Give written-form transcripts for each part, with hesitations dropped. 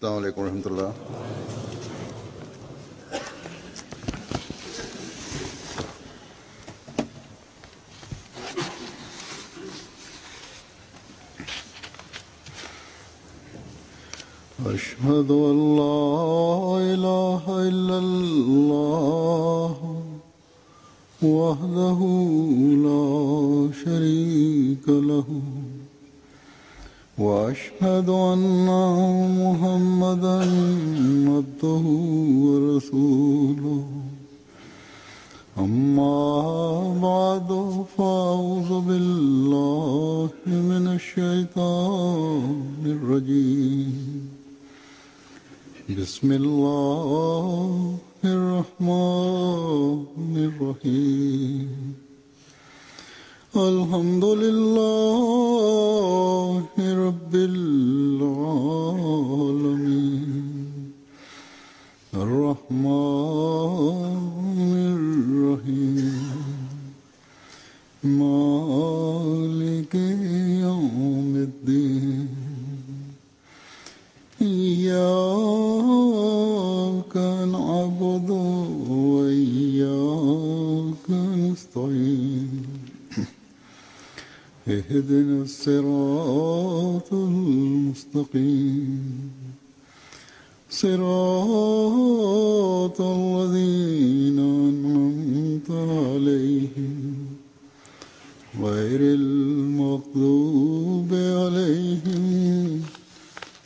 अस्सलाम वालेकुम रहमतुल्लाह। أشهد أن لا إله إلا الله وحده لا شريك له وأشهد أن محمدا عبده ورسوله أما بعد فأعوذ بالله من الشيطان الرجيم بسم الله الرحمن الرحيم الحمد لله رب العالمين الرحمن الرحيم مالك يوم الدين إياك نعبد وإياك نستعين اهدنا الصراط المستقيم صراط الذين أنعمت عليهم غير المغضوب عليهم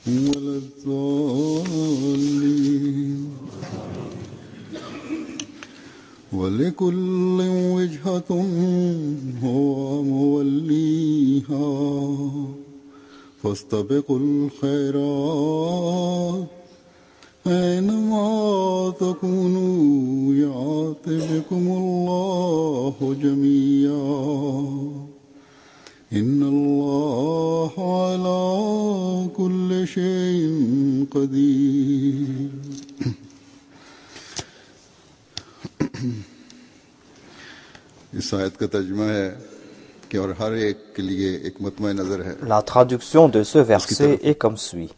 ولا الضالين ولكل وجهة هو موليها فاستبقوا الخيرات أينما تكونوا يأت بكم الله جميعا إن الله على كل شيء قدير इस आयत का तर्जुमा है कि और हर एक के लिए एक मतमए नजर है। La traduction de ce verset est comme suit.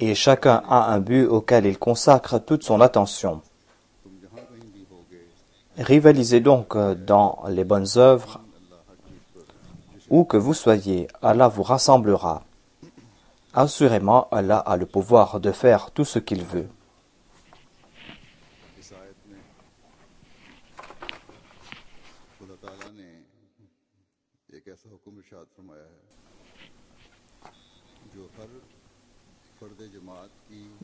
Et chacun a un but auquel il consacre toute son attention. Rivalisez donc dans les bonnes œuvres. Où que vous soyez, Allah vous rassemblera. Assurément, Allah a le pouvoir de faire tout ce qu'il veut.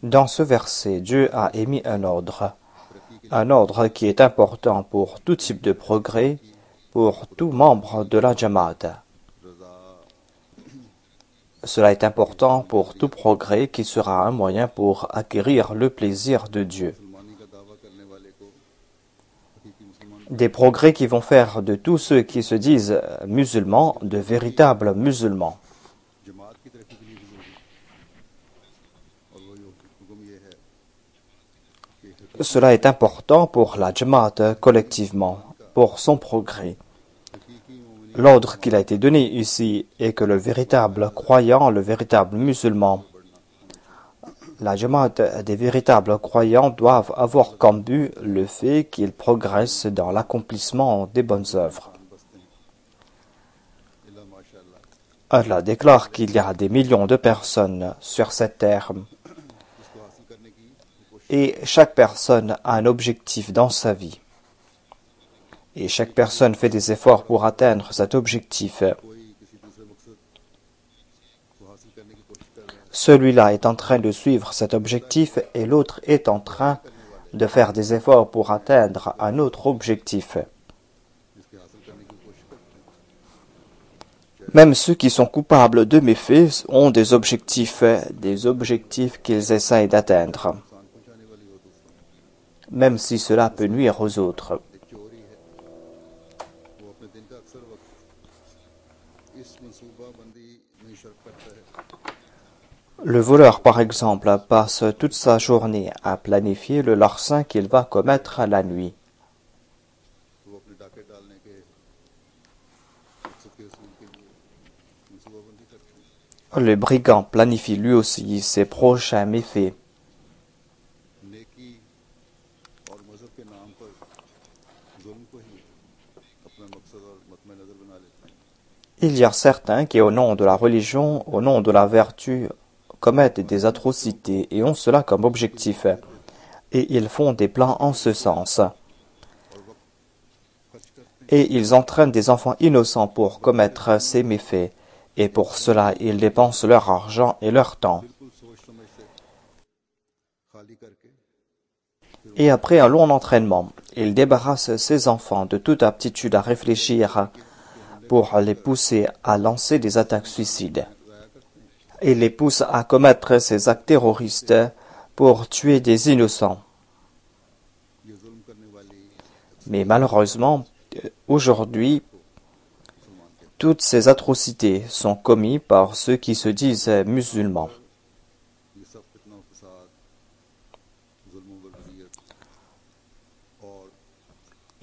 Dans ce verset, Dieu a émis un ordre qui est important pour tout type de progrès, pour tout membre de la Jamaat. Cela est important pour tout progrès qui sera un moyen pour acquérir le plaisir de Dieu. Des progrès qui vont faire de tous ceux qui se disent musulmans de véritables musulmans. Cela est important pour la Jamaat collectivement, pour son progrès. L'ordre qu'il a été donné ici est que le véritable croyant, le véritable musulman, la Jamaat des véritables croyants doivent avoir comme but le fait qu'ils progressent dans l'accomplissement des bonnes œuvres. Allah déclare qu'il y a des millions de personnes sur cette terre et chaque personne a un objectif dans sa vie. Et chaque personne fait des efforts pour atteindre cet objectif. Celui-là est en train de suivre cet objectif et l'autre est en train de faire des efforts pour atteindre un autre objectif. Même ceux qui sont coupables de méfaits ont des objectifs qu'ils essayent d'atteindre, même si cela peut nuire aux autres. Le voleur, par exemple, passe toute sa journée à planifier le larcin qu'il va commettre la nuit. Le brigand planifie lui aussi ses prochains méfaits. नेकी और मजहब के नाम पर जुल्म को ही अपना मकसद और मतमे नजर बना लेते हैं। Il y a certains qui, au nom de la religion, au nom de la vertu, commettent des atrocités et ont cela comme objectif. Et ils font des plans en ce sens. Et ils entraînent des enfants innocents pour commettre ces méfaits. Et pour cela, ils dépensent leur argent et leur temps. Et après un long entraînement, ils débarrassent ces enfants de toute aptitude à réfléchir pour les pousser à lancer des attaques suicides. Ils les poussent à commettre ces actes terroristes pour tuer des innocents. Mais malheureusement, aujourd'hui, toutes ces atrocités sont commises par ceux qui se disent musulmans.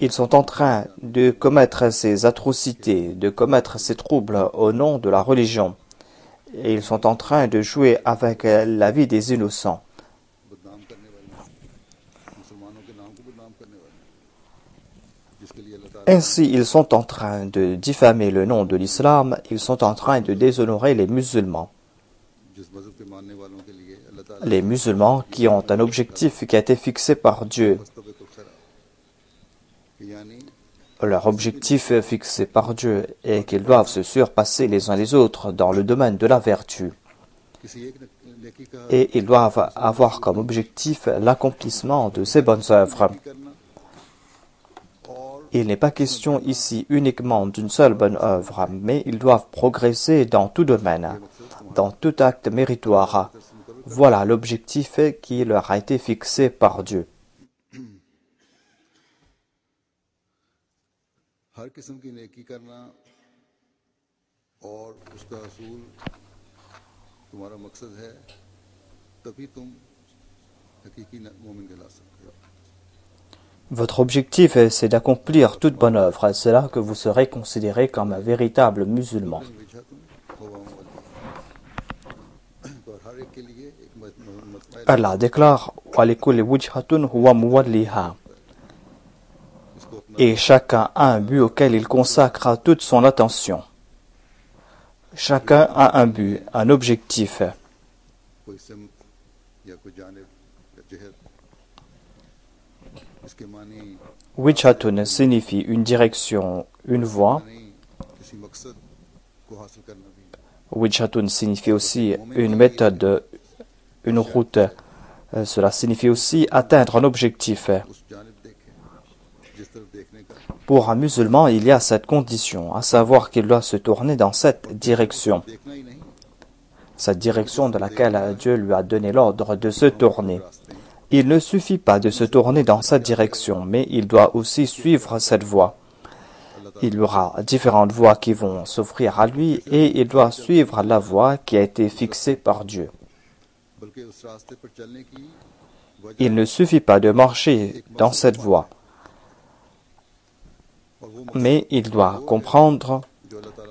Ils sont en train de commettre ces atrocités, de commettre ces troubles au nom de la religion. Et ils sont en train de jouer avec la vie des innocents. Ainsi, ils sont en train de diffamer le nom de l'islam, ils sont en train de déshonorer les musulmans. Les musulmans qui ont un objectif qui a été fixé par Dieu. Leur objectif fixé par Dieu est qu'ils doivent se surpasser les uns les autres dans le domaine de la vertu. Et ils doivent avoir comme objectif l'accomplissement de ces bonnes œuvres. Il n'est pas question ici uniquement d'une seule bonne œuvre, mais ils doivent progresser dans tout domaine, dans tout acte méritoire. Voilà l'objectif qui leur a été fixé par Dieu. हर किस्म की नेकी करना और उसका असूल तुम्हारा मकसद है, तभी तुम हकीकी मोमिन कहला सकते हो। Votre objectif, c'est d'accomplir toute bonne œuvre. C'est là que vous serez considéré comme un véritable musulman. Allah déclare وَلِكُلِّ وُجْهَةٌ هُوَ مُوَلِّيهَا. Et chacun a un but auquel il consacre toute son attention. Chacun a un but, un objectif. Wijhatun signifie une direction, une voie. Wijhatun signifie aussi une méthode, une route. Cela signifie aussi atteindre un objectif. Pour un musulman, il y a cette condition, à savoir qu'il doit se tourner dans cette direction dans laquelle Dieu lui a donné l'ordre de se tourner. Il ne suffit pas de se tourner dans cette direction, mais il doit aussi suivre cette voie. Il y aura différentes voies qui vont s'offrir à lui et il doit suivre la voie qui a été fixée par Dieu. Il ne suffit pas de marcher dans cette voie, mais il doit comprendre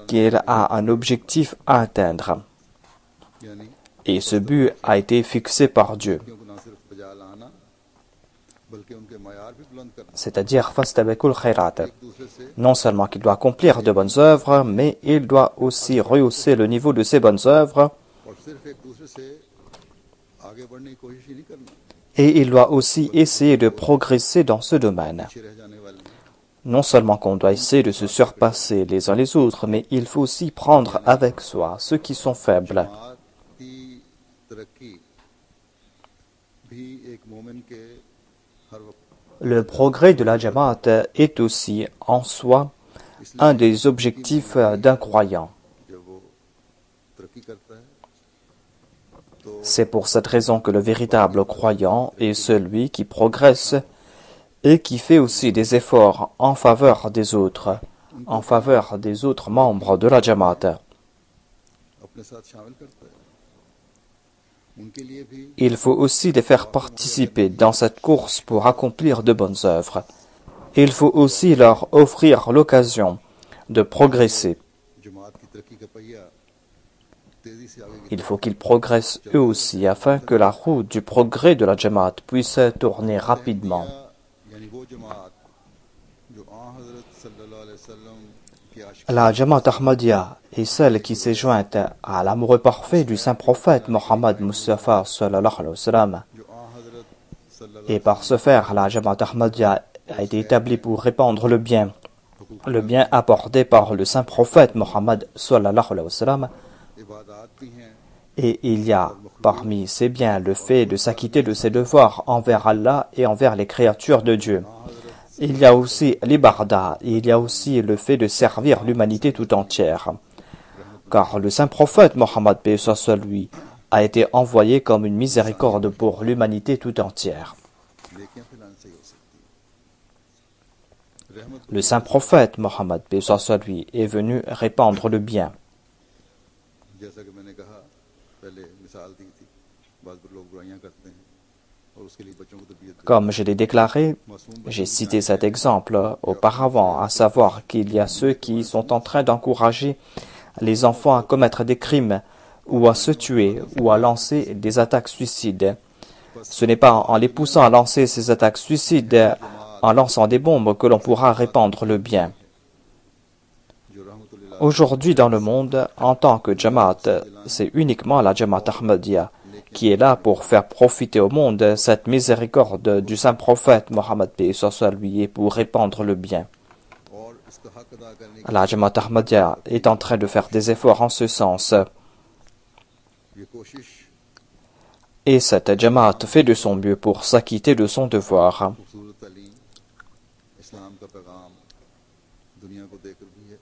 qu'il a un objectif à atteindre. Et ce but a été fixé par Dieu. C'est-à-dire, fastabekul khairat. Non seulement qu'il doit accomplir de bonnes œuvres, mais il doit aussi rehausser le niveau de ses bonnes œuvres. Et il doit aussi essayer de progresser dans ce domaine. Non seulement qu'on doit essayer de se surpasser les uns les autres, mais il faut aussi prendre avec soi ceux qui sont faibles. Le progrès de la Jamaat est aussi en soi un des objectifs d'un croyant. C'est pour cette raison que le véritable croyant est celui qui progresse et qui fait aussi des efforts en faveur des autres membres de la Jamaat. Il faut aussi les faire participer dans cette course pour accomplir de bonnes œuvres. Il faut aussi leur offrir l'occasion de progresser. तेजी से आगे Il faut qu'ils progressent eux aussi afin que la roue du progrès de la Jamaat puisse tourner rapidement. यानी वो जमात जो आ हजरत सल्लल्लाहु अलैहि वसल्लम के आशिक La Jamaat Ahmadiyya est celle qui s'est jointe à l'amoureux parfait du saint prophète Mohammed Mustafa sallallahu alayhi wa sallam. जो आ हजरत सल्लल्लाहु Et par ce faire, la Jamaat Ahmadiyya a été établie pour répandre le bien apporté par le saint prophète Mohammed sallallahu alayhi wa sallam. इबादत भी हैं Et il y a parmi ces biens le fait de s'acquitter de ses devoirs envers Allah et envers les créatures de Dieu. Il y a aussi l'ibarda, et il y a aussi le fait de servir l'humanité tout entière. Car le saint prophète Mohammed paix soit sur lui a été envoyé comme une miséricorde pour l'humanité tout entière. लेकिन फिलहाल सही हो सकती है रहमत Le saint prophète Mohammed paix soit sur lui est venu répandre le bien. जैसा कि मैंने कहा पहले मिसाल दी थी बाद में लोग बुराइयां करते हैं और उसके लिए बच्चों को तबीयत Comme je l'ai déclaré, j'ai cité cet exemple auparavant, à savoir qu'il y a ceux qui sont en train d'encourager les enfants à commettre des crimes ou à se tuer ou à lancer des attaques suicides. Ce n'est pas en les poussant à lancer ces attaques suicides, en lançant des bombes, que l'on pourra répandre le bien. जो रहमतुल्लाह Aujourd'hui dans le monde, en tant que Jamaat, c'est uniquement la Jamaat Ahmadiyya qui est là pour faire profiter au monde cette miséricorde du saint prophète Mohammed paix soit sur lui et pour répandre le bien. और इसका हक अदा करने की La Jamaat Ahmadiyya est en train de faire des efforts en ce sens. ये कोशिश Et cette Jamaat fait de son mieux pour s'acquitter de son devoir. खूबसूरत तालीम इस्लाम का पैगाम दुनिया को देकर भी है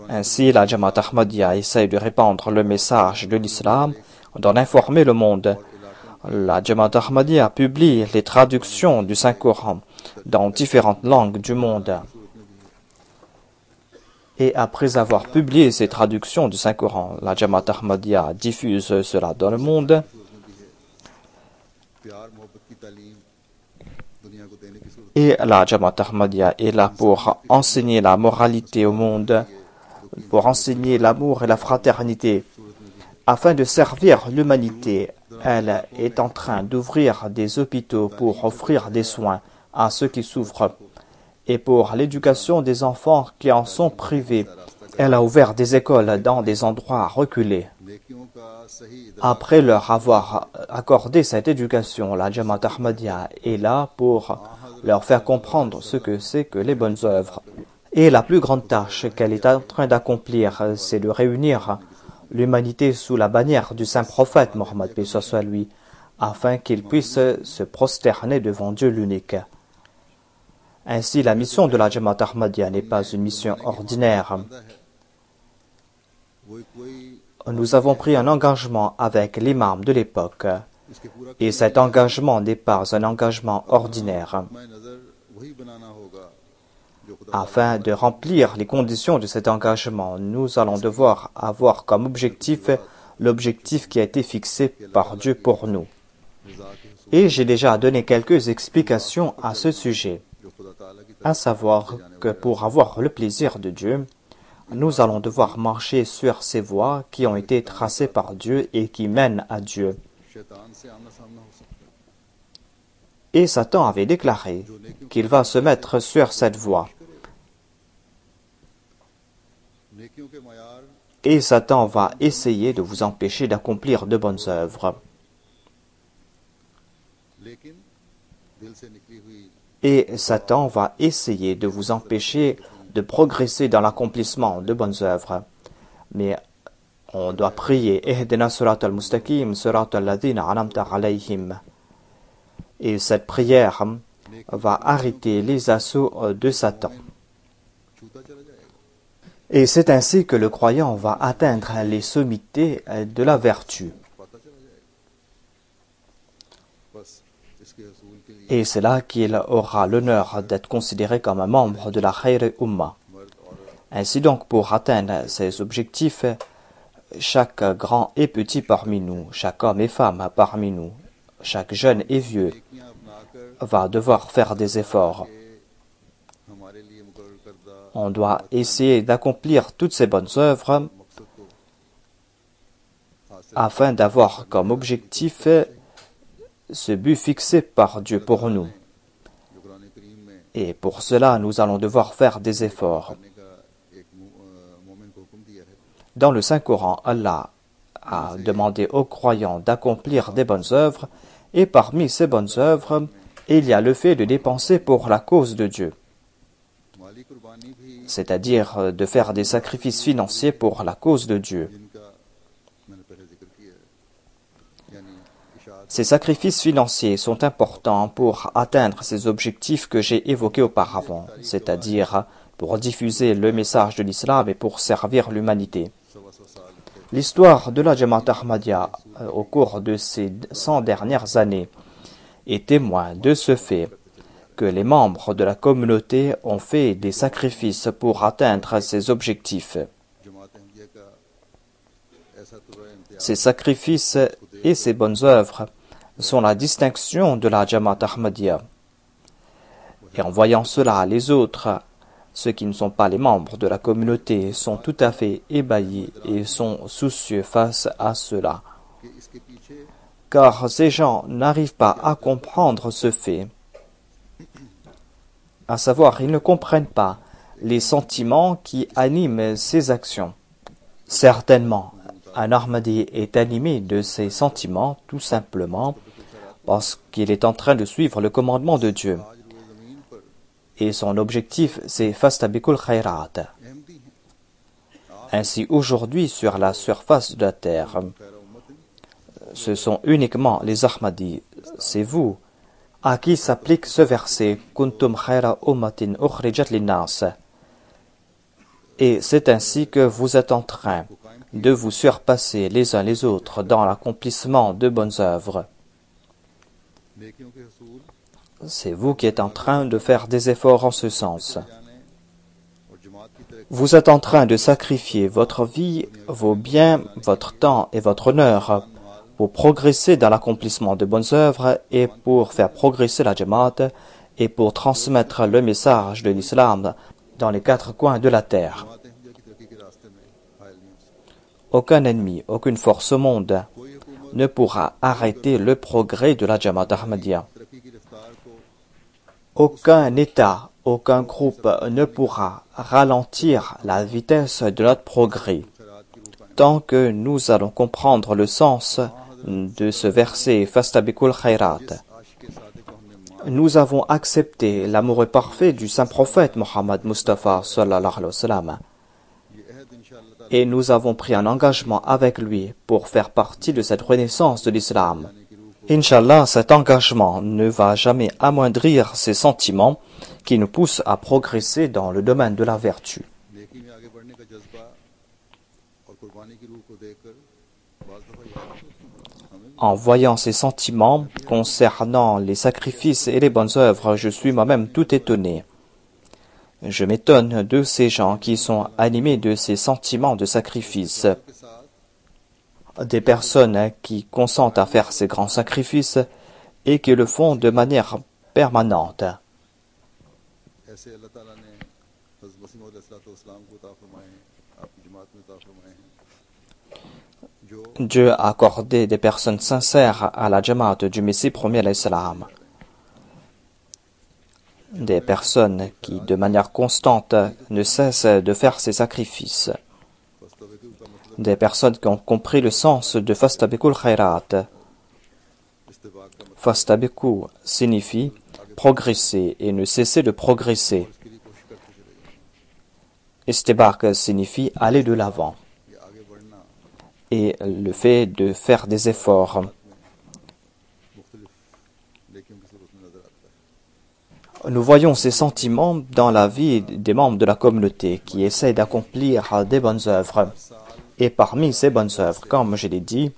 Ainsi, la Jamaat Ahmadiyya essaye de répandre le message de l'islam, d'en informer le monde. La Jamaat Ahmadiyya publie les traductions du Saint-Coran dans différentes langues du monde. Et après avoir publié ces traductions du Saint-Coran, la Jamaat Ahmadiyya diffuse cela dans le monde. प्यार मोहब्बत की तालीम दुनिया को देने की सूरत Et la Jamaat Ahmadiyya est là pour enseigner la moralité au monde, pour enseigner l'amour et la fraternité, afin de servir l'humanité. Elle est en train d'ouvrir des hôpitaux pour offrir des soins à ceux qui souffrent et pour l'éducation des enfants qui en sont privés. Elle a ouvert des écoles dans des endroits reculés. नेकियों का सही Après leur avoir accordé cette éducation, la Jamaat Ahmadiyya est là pour leur faire comprendre ce que c'est que les bonnes œuvres. Et la plus grande tâche qu'elle est en train d'accomplir, c'est de réunir l'humanité sous la bannière du saint prophète Mohammed paix soit sur lui, afin qu'il puisse se prosterner devant Dieu l'unique. Ainsi, la mission de la Jamaat Ahmadiyya n'est pas une mission ordinaire. वो कोई Nous avons pris un engagement avec l'imam de l'époque, इसके पूरा et cet engagement n'est pas un engagement ordinaire. मैं नजर वही बनाना होगा जो खुदा Afin de remplir les conditions de cet engagement, nous allons devoir avoir comme objectif l'objectif qui a été fixé par Dieu pour nous. रजा के हुसूल Et j'ai déjà donné quelques explications à ce sujet, जो खुदा ताला की à savoir que pour avoir le plaisir de Dieu, nous allons devoir marcher sur ces voies qui ont été tracées par Dieu et qui mènent à Dieu. शैतान से आमना सामना हो सकता है Et Satan avait déclaré qu'il va se mettre sur cette voie. नेकियों के मयार Et Satan va essayer de vous empêcher d'accomplir de bonnes œuvres. लेकिन दिल से निकली हुई Et Satan va essayer de vous empêcher de progresser dans l'accomplissement de bonnes œuvres. Mais on doit prier Ihdina surat al-mustaqim, surat al-ladhina anamta alayhim. Et cette prière va arrêter les assauts de Satan. छूता चला जाएगा Et c'est ainsi que le croyant va atteindre les sommités de la vertu. पाता चला जाएगा बस इसके हसूल के लिए Et c'est là qu'il aura l'honneur d'être considéré comme un membre de la Khair Ummah. मर्द और Ainsi donc, pour atteindre ces objectifs, chaque grand et petit parmi nous, chaque homme et femme parmi nous, chaque jeune et vieux नेकियां अपनाकर va devoir faire des efforts. हमारे लिए मुकर्रर करदा On doit essayer d'accomplir toutes ces bonnes œuvres मकसद को afin d'avoir comme objectif ce but fixé par Dieu pour nous. जो कुरान करीम में Et pour cela, nous allons devoir faire des efforts. करने का एक मोमिन को हुक्म दिया है Dans le Saint-Coran, Allah a demandé aux croyants d'accomplir des bonnes œuvres, et parmi ces bonnes œuvres, il y a le fait de dépenser pour la cause de Dieu, माली कुर्बानी भी c'est-à-dire de faire des sacrifices financiers pour la cause de Dieu. जिनका मैंने पहले जिक्र किया है यानी इशाअत Ces sacrifices financiers sont importants pour atteindre ces objectifs que j'ai évoqués auparavant, c'est-à-dire pour diffuser le message de l'islam et pour servir l'humanité. सवा सौ साल के L'histoire de la Jamaat Ahmadiyya au cours de ces 100 dernières années est témoin de ce fait que les membres de la communauté ont fait des sacrifices pour atteindre ces objectifs. जमात अहमदिया का ऐसा तुर्रा Imtiaz Ces sacrifices et ces bonnes œuvres sont la distinction de la Jamaat Ahmadiyya. Et en voyant cela, les autres, ceux qui ne sont pas les membres de la communauté, sont tout à fait ébahis et sont soucieux face à cela. कि इसके पीछे Car ces gens n'arrivent pas à comprendre ce fait. À savoir, ils ne comprennent pas les sentiments qui animent ces actions. Certainement, un Ahmadi est animé de ces sentiments tout simplement parce qu'il est en train de suivre le commandement de Dieu. आज वो जमीन पर Et son objectif, c'est Fastabikul Khairat. Ahmadi हैं Ainsi, aujourd'hui, sur la surface de la terre, खैर उम्मत ce sont uniquement les Ahmadis. C'est vous à qui s'applique ce verset Kuntum khaira ummatin ukhrijat linnas. Et c'est ainsi que vous êtes en train de vous surpasser les uns les autres dans l'accomplissement de bonnes œuvres. नेकियों के हसूल C'est vous qui êtes en train de faire des efforts en ce sens. जाने और जमात की तरक्की Vous êtes en train de sacrifier votre vie, vos biens, votre temps et votre honneur pour progresser dans l'accomplissement de bonnes œuvres et pour faire progresser la Jamaat et pour transmettre le message de l'islam dans les quatre coins de la terre. जमात अहमदिया की तरक्की के रास्ते में हायल नहीं हो सकती Aucun ennemi, aucune force au monde कोई हुकूमत ne pourra arrêter le progrès de la Jamaat Ahmadiyya. तरक्की की रफ्तार को Aucun État, aucun groupe ne pourra ralentir la vitesse de notre progrès. खैरात की रूह कायम Tant que nous allons comprendre le sens de ce verset Fastabikul Khairat, आशिक सादिक को हमने मान nous avons accepté l'amour parfait du saint prophète Mohammed Mustafa sallallahu alayhi wa sallam, ये अहद इंशाअल्लाह ताला et nous avons pris un engagement avec lui pour faire partie de cette renaissance de l'islam. की रूह को Inch'Allah, cet engagement ne va jamais amoindrir ces sentiments qui nous poussent à progresser dans le domaine de la vertu. नेकी में आगे बढ़ने का जज्बा और कुर्बानी की रूह को देखकर बाज़ दफ़ा याद होती है हमें En voyant ces sentiments concernant les sacrifices et les bonnes œuvres, je suis moi-même tout étonné. Je m'étonne de ces gens qui sont animés de ces sentiments de sacrifice, के साथ des personnes qui consentent à faire ces grands sacrifices et qui le font de manière permanente. ऐसे अल्लाह ताला ने हज़रत मसीह मौद अलैहिस्सलाम को अता फरमाए हैं आपकी जमात में अता फरमाए हैं जो Dieu a accordé des personnes sincères à la Jamaat du Messie premier alayhi salam. Des personnes qui, de manière constante, ne cessent de faire ces sacrifices. फस्तबिकु का मतलब Des personnes qui ont compris le sens de Fastabikul Khairat. इस्तिबाक का मतलब Fastabiku signifie progresser et ne cesser de progresser. इसके लिए कोशिश करते चले जाएं Istibak signifie aller de l'avant. ये आगे बढ़ना Et le fait de faire des efforts. मुख्तलिफ नेकियों की सूरत में नजर आता है Nous voyons ces sentiments dans la vie des membres de la communauté qui essaient d'accomplir des bonnes œuvres. Et parmi ces bonnes œuvres, comme je l'ai dit,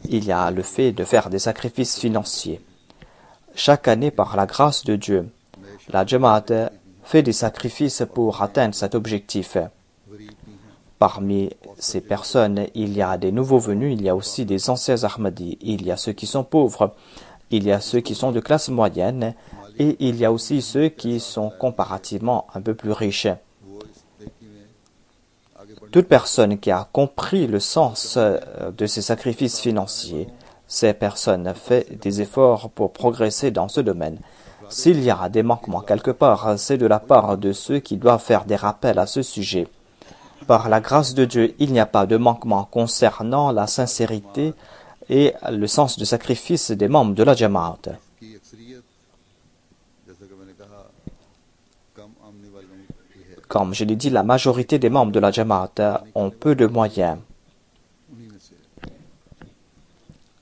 il y a le fait de faire des sacrifices financiers. Chaque année, par la grâce de Dieu, la Jamaat fait des sacrifices pour atteindre cet objectif. गरीब भी हैं Parmi ces personnes, il y a des nouveaux venus, il y a aussi des anciens Ahmadis, il y a ceux qui sont pauvres, il y a ceux qui sont de classe moyenne, et il y a aussi ceux qui sont comparativement un peu plus riches. वो इस नेकी में आगे बढ़ने Toute personne qui a compris le sens de ces sacrifices financiers, ces personnes font des efforts pour progresser dans ce domaine. S'il y a des manquements quelque part, c'est de la part de ceux qui doivent faire des rappels à ce sujet. Par la grâce de Dieu, il n'y a pas de manquement concernant la sincérité et le sens du sacrifice des membres de la Jamaat. की अक्सरियत जैसा कि मैंने कहा कम आमदनी वालों की है Comme je l'ai dit, la majorité des membres de la Jamaat ont peu de moyens. उन्हीं में से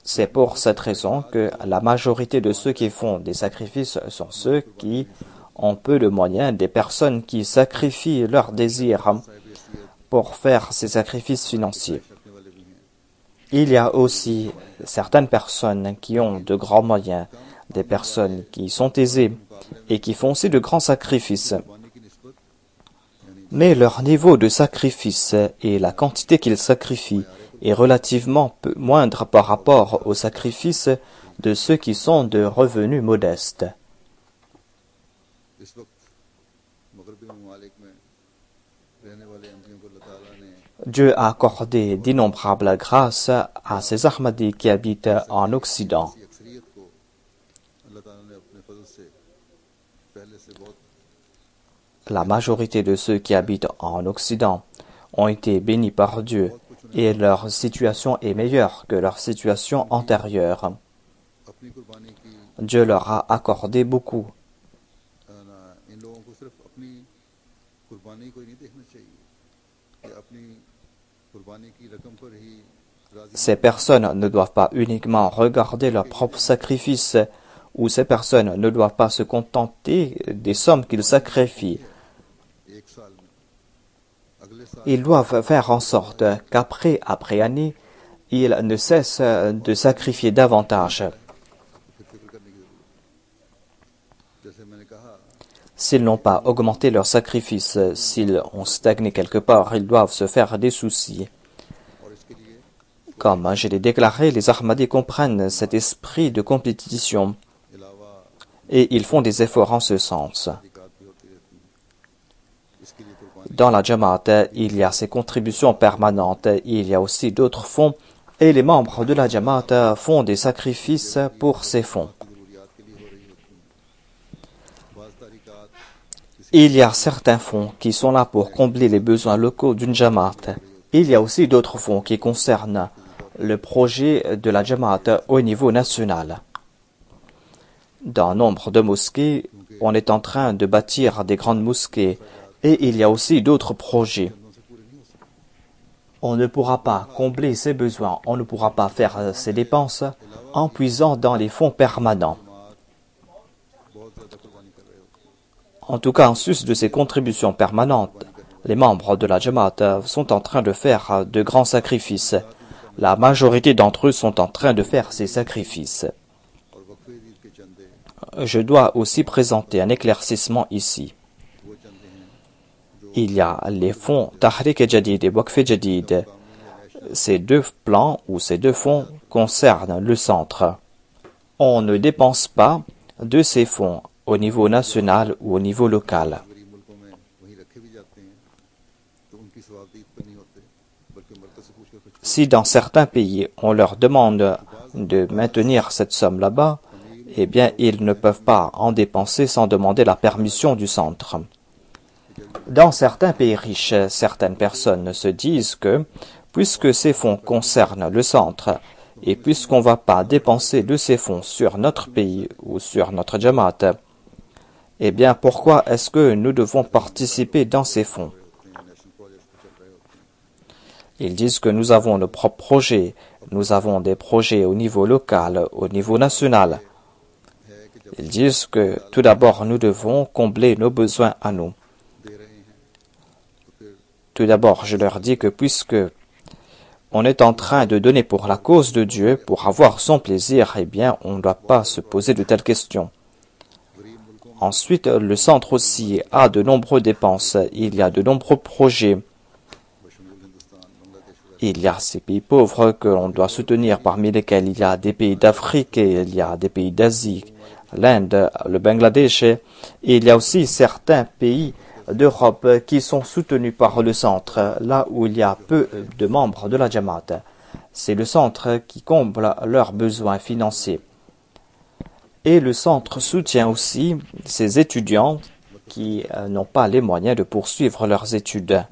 C'est pour cette raison que la majorité de ceux qui font des sacrifices sont ceux qui ont peu de moyens, des personnes qui sacrifient leurs désirs pour faire ces sacrifices financiers. रखने वाले भी हैं Il y a aussi certaines personnes qui ont de grands moyens, des personnes qui sont aisées et qui font aussi de grands sacrifices. पानी की निस्बत यानी Mais leur niveau de sacrifice et la quantité qu'ils sacrifient est relativement moindre par rapport au sacrifice de ceux qui sont de revenus modestes. इस वक्त मगरबी ममालिक में रहने वाले अहमदियों को अल्लाह ताला ने Dieu a accordé d'innombrables grâces à ces Ahmadis qui habitent en Occident. इसी अक्सरियत को अल्लाह ताला ने अपने फजल से पहले से बहुत La majorité de ceux qui habitent en Occident ont été bénis par Dieu et leur situation est meilleure que leur situation antérieure. अपनी कुर्बानी की Dieu leur a accordé beaucoup. इन लोगों को सिर्फ अपनी कुर्बानी को ही नहीं देखना चाहिए कि अपनी कुर्बानी की रकम पर ही राजी Ces personnes ne doivent pas uniquement regarder leur propre sacrifice ou ces personnes ne doivent pas se contenter des sommes qu'ils sacrifient. एक साल में अगले साल Ils doivent faire en sorte après année, ils ne cessent de sacrifier davantage. फिर फिक्र करने की जरूरत जैसे मैंने कहा S'ils n'ont pas augmenté leur sacrifice, s'ils ont stagné quelque part, ils doivent se faire des soucis. और इसके लिए Comme je l'ai déclaré, les Ahmadis comprennent cet esprit de compétition अलावा et ils font des efforts en ce sens. अधिकार भी होती रहती हैं इसके लिए कुर्बानी Dans la Jamaat, il y a ces contributions permanentes, il y a aussi d'autres fonds et les membres de la Jamaat font des sacrifices pour ces fonds. की जरूरियात के लिए हो रही होती हैं बाज़ तारीकात Il y a certains fonds qui sont là pour combler les besoins locaux d'une Jamaat. Il y a aussi d'autres fonds qui concernent le projet de la Jamaat au niveau national. Dans nombre de mosquées, on est en train de bâtir des grandes mosquées et il y a aussi d'autres projets. On ne pourra pas combler ces besoins, on ne pourra pas faire ces dépenses en puisant dans les fonds permanents. बहुत ज़्यादा कुर्बानी कर रहे होते हैं En tout cas, en sus de ces contributions permanentes, les membres de la Jamaat sont en train de faire de grands sacrifices. La majorité d'entre eux sont en train de faire ces sacrifices. और वक्फे ईद के चंदे Je dois aussi présenter un éclaircissement ici. वो चंदे हैं जो Il y a les fonds Tahrik Jadid et Waqf Jadid. Ces deux plans ou ces deux fonds concernent le centre. On ne dépense pas de ces fonds au niveau national ou au niveau local. गरीब मुल्कों में वहीं रखे भी जाते हैं तो उनकी सवाब ईद पर नहीं होते बल्कि मरकज से पूछकर कुछ Si dans certains pays on leur demande de maintenir cette somme là-bas, eh bien ils ne peuvent pas en dépenser sans demander la permission du centre. Dans certains pays riches, certaines personnes se disent que, puisque ces fonds concernent le centre, et puisqu'on ne va pas dépenser de ces fonds sur notre pays ou sur notre Jamaat, eh bien pourquoi est-ce que nous devons participer dans ces fonds? National projects पे चल रहे होते हैं Ils disent que nous avons nos propres projets, nous avons des projets au niveau local, au niveau national. Ils disent que tout d'abord nous devons combler nos besoins à nous. दे रहे हैं तो फिर Tout d'abord, je leur dis que puisque on est en train de donner pour la cause de Dieu, pour avoir son plaisir, eh bien on ne doit pas se poser de telles questions. गरीब मुल्कों Ensuite, le centre aussi a de nombreuses dépenses, il y a de nombreux projets. बशमूल हिंदुस्तान बांग्लादेश वगैरह Il y a ces pays pauvres que l'on doit soutenir, parmi lesquels il y a des pays d'Afrique et il y a des pays d'Asie, l'Inde, le Bangladesh, et il y a aussi certains pays d'Europe qui sont soutenus par le centre, là où il y a peu de membres de la Jamaat. C'est le centre qui comble leurs besoins financiers. Et le centre soutient aussi ces étudiants qui n'ont pas les moyens de poursuivre leurs études.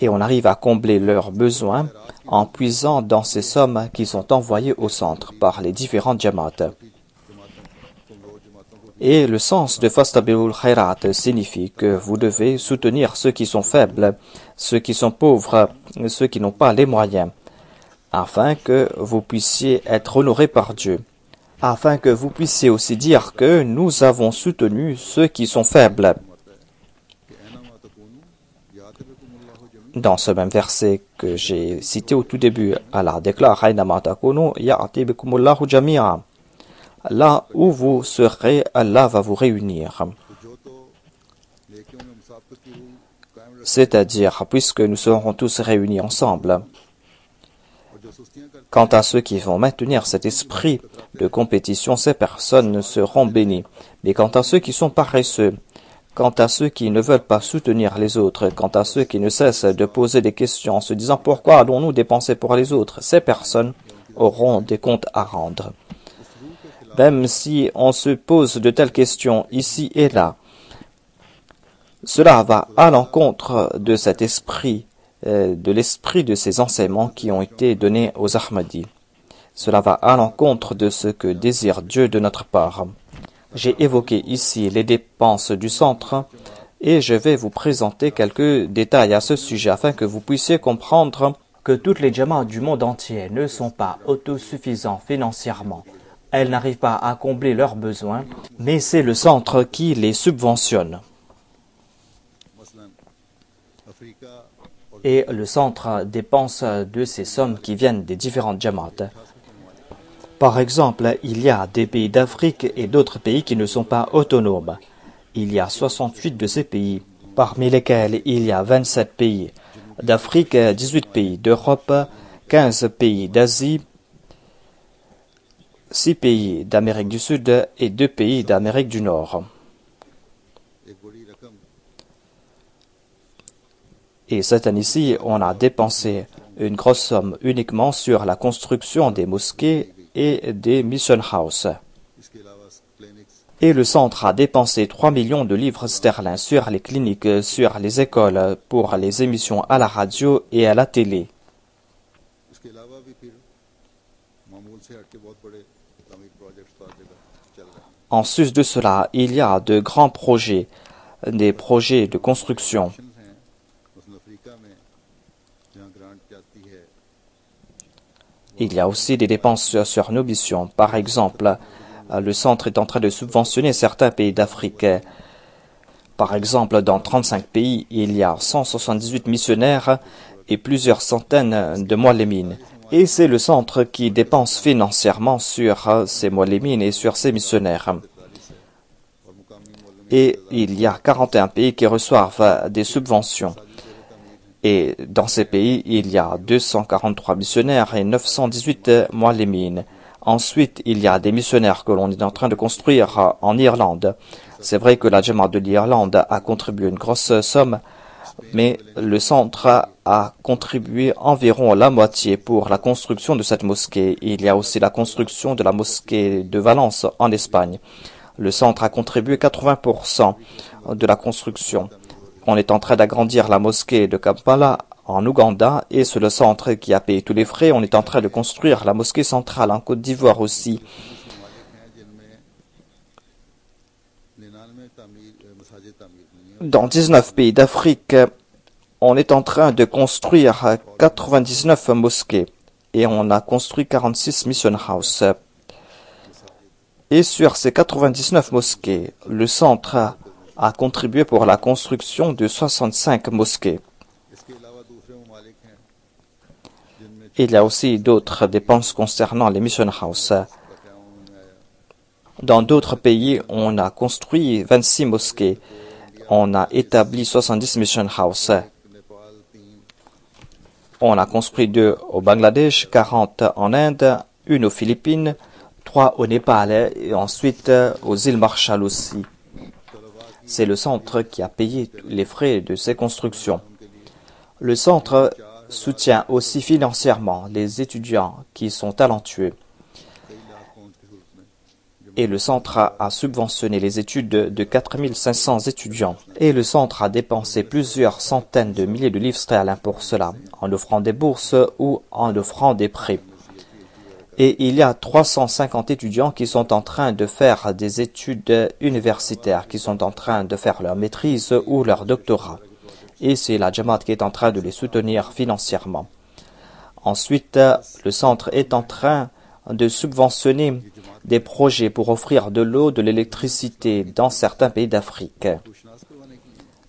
Et on arrive à combler leurs besoins en puisant dans ces sommes qui sont envoyées au centre par les différentes Jamaat. Et le sens de Fastabiul Khairat signifie que vous devez soutenir ceux qui sont faibles, ceux qui sont pauvres, ceux qui n'ont pas les moyens, afin que vous puissiez être honorés par Dieu, afin que vous puissiez aussi dire que nous avons soutenu ceux qui sont faibles. Dans ce même verset que j'ai cité au tout début, Allah déclare là où vous serez, Allah va vous réunir. C'est-à-dire, puisque nous serons tous réunis ensemble. Quant à ceux qui vont maintenir cet esprit de compétition, ces personnes seront bénies. Mais quant à ceux qui sont paresseux, quant à ceux qui ne veulent pas soutenir les autres, quant à ceux qui ne cessent de poser des questions en se disant « Pourquoi allons-nous dépenser pour les autres ?» Ces personnes auront des comptes à rendre. Même si on se pose de telles questions ici et là, cela va à l'encontre de cet esprit, de l'esprit de ces enseignements qui ont été donnés aux Ahmadis. Cela va à l'encontre de ce que désire Dieu de notre part. J'ai évoqué ici les dépenses du centre et je vais vous présenter quelques détails à ce sujet afin que vous puissiez comprendre que toutes les Jamaat du monde entier ne sont pas autosuffisants financièrement. Elles n'arrivent pas à combler leurs besoins, mais c'est le centre qui les subventionne. Et le centre dépense de ces sommes qui viennent des différentes Jamaat. Par exemple, il y a des pays d'Afrique et d'autres pays qui ne sont pas autonomes. Il y a 68 de ces pays, parmi lesquels il y a 27 pays d'Afrique, 18 pays d'Europe, 15 pays d'Asie, 6 pays d'Amérique du Sud et 2 pays d'Amérique du Nord. Et cette année-ci, on a dépensé une grosse somme uniquement sur la construction des mosquées et des mission houses. Et le centre a dépensé 3 millions de livres sterling sur les cliniques, sur les écoles, pour les émissions à la radio et à la télé. En sus de cela, il y a de grands projets, des projets de construction. Il y a aussi des dépenses sur nos missions. Par exemple, le centre est en train de subventionner certains pays d'Afrique. Par exemple, dans 35 pays, il y a 178 missionnaires et plusieurs centaines de moalémines. Et c'est le centre qui dépense financièrement sur ces moalémines et sur ces missionnaires. Et il y a 41 pays qui reçoivent des subventions. Et dans ces pays, il y a 243 missionnaires et 918 moalémines. Ensuite, il y a des missionnaires que l'on est en train de construire en Irlande. C'est vrai que la Jamaat de l'Irlande a contribué une grosse somme, mais le centre a contribué environ la moitié pour la construction de cette mosquée. Il y a aussi la construction de la mosquée de Valence en Espagne. Le centre a contribué 80% de la construction. On est en train d'agrandir la mosquée de Kampala en Ouganda et c'est le centre qui a payé tous les frais. On est en train de construire la mosquée centrale en Côte d'Ivoire aussi. Dans 19 pays d'Afrique, on est en train de construire 99 mosquées et on a construit 46 mission houses. Et sur ces 99 mosquées, le centre a contribué pour la construction de 65 mosquées. Il y a aussi d'autres dépenses concernant les mission houses. Dans d'autres pays, on a construit 26 mosquées. On a établi 70 mission houses. On a construit 2 au Bangladesh, 40 en Inde, 1 aux Philippines, fois au Népal et ensuite aux îles Marshall aussi. C'est le centre qui a payé les frais de ces constructions. Le centre soutient aussi financièrement les étudiants qui sont talentueux. Et le centre a subventionné les études de 4500 étudiants. Et le centre a dépensé plusieurs centaines de milliers de livres sterling pour cela, en offrant des bourses ou en offrant des prêts. Et il y a 350 étudiants qui sont en train de faire des études universitaires, qui sont en train de faire leur maîtrise ou leur doctorat. Et c'est la Jamaat qui est en train de les soutenir financièrement. Ensuite, le centre est en train de subventionner des projets pour offrir de l'eau, de l'électricité dans certains pays d'Afrique.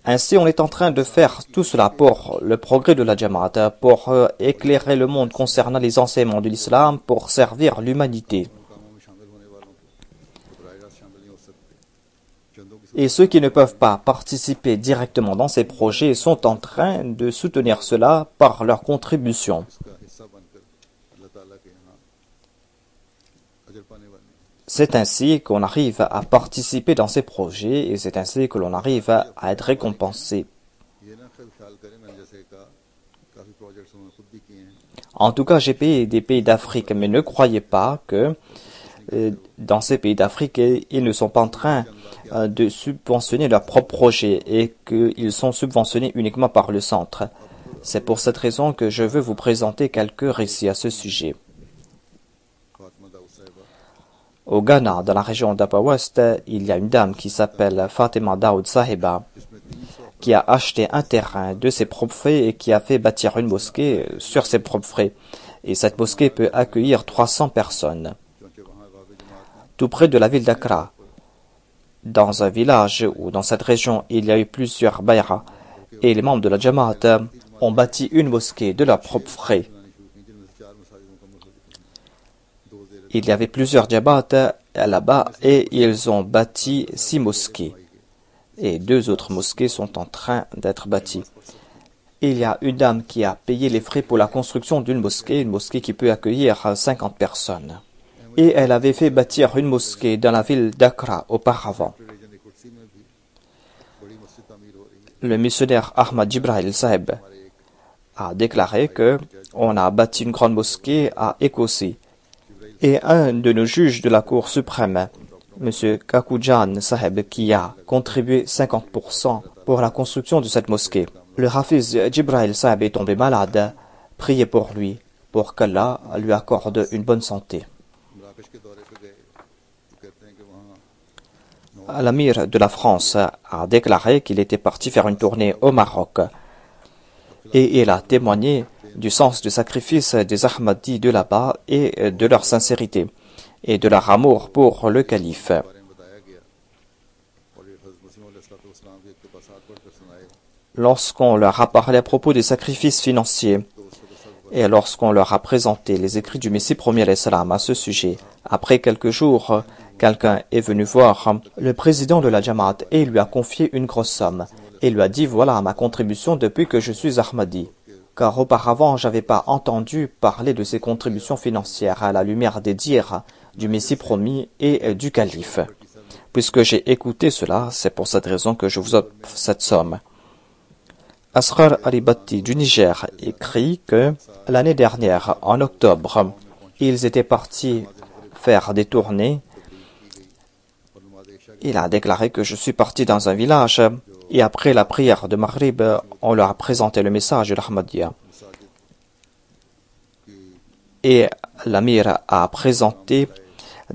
Ainsi, on est en train de faire tout cela pour le progrès de la Jamaat, pour éclairer le monde concernant les enseignements de l'islam, pour servir l'humanité. Et ceux qui ne peuvent pas participer directement dans ces projets sont en train de soutenir cela par leur contribution. C'est ainsi qu'on arrive à participer dans ces projets et c'est ainsi que l'on arrive à être récompensé. En tout cas, j'ai payé des pays d'Afrique, mais ne croyez pas que dans ces pays d'Afrique, ils ne sont pas en train de subventionner leurs propres projets et qu'ils sont subventionnés uniquement par le centre. C'est pour cette raison que je veux vous présenter quelques récits à ce sujet. Au Ghana, dans la région d'Upper West, il y a une dame qui s'appelle Fatima Daoud Sahiba, qui a acheté un terrain de ses propres frais et qui a fait bâtir une mosquée sur ses propres frais. Et cette mosquée peut accueillir 300 personnes. Tout près de la ville d'Accra, dans un village ou dans cette région, il y a eu plusieurs bayras et les membres de la Jamaat ont bâti une mosquée de leurs propres frais. Il y avait plusieurs Jamaat là-bas et ils ont bâti 6 mosquées. Et 2 autres mosquées sont en train d'être bâties. Il y a une dame qui a payé les frais pour la construction d'une mosquée, une mosquée qui peut accueillir 50 personnes. Et elle avait fait bâtir une mosquée dans la ville d'Accra auparavant. Le missionnaire Ahmad Jibril Saheb a déclaré que on a bâti une grande mosquée à Écossy. Et un de nos juges de la Cour suprême, M. Kakoujan Saheb, qui a contribué 50% pour la construction de cette mosquée. Le Hafiz Jibril Saheb est tombé malade. Priez pour lui, pour qu'Allah lui accorde une bonne santé. L'amir de la France a déclaré qu'il était parti faire une tournée au Maroc. Et il a témoigné du sens du sacrifice des Ahmadis de là-bas et de leur sincérité et de leur amour pour le calife. Lorsqu'on leur a parlé à propos des sacrifices financiers et lorsqu'on leur a présenté les écrits du Messie premier à ce sujet, après quelques jours, quelqu'un est venu voir le président de la Jamaat et lui a confié une grosse somme et lui a dit « Voilà ma contribution depuis que je suis Ahmadi ». Car auparavant, je n'avais pas entendu parler de ces contributions financières à la lumière des dires du Messie promis et du calife. Puisque j'ai écouté cela, c'est pour cette raison que je vous offre cette somme. Asghar Alibati du Niger écrit que l'année dernière, en octobre, ils étaient partis faire des tournées. Il a déclaré que je suis parti dans un village et après la prière de Maghrib, on leur a présenté le message de l'Ahmadiyya. Et l'Amir a présenté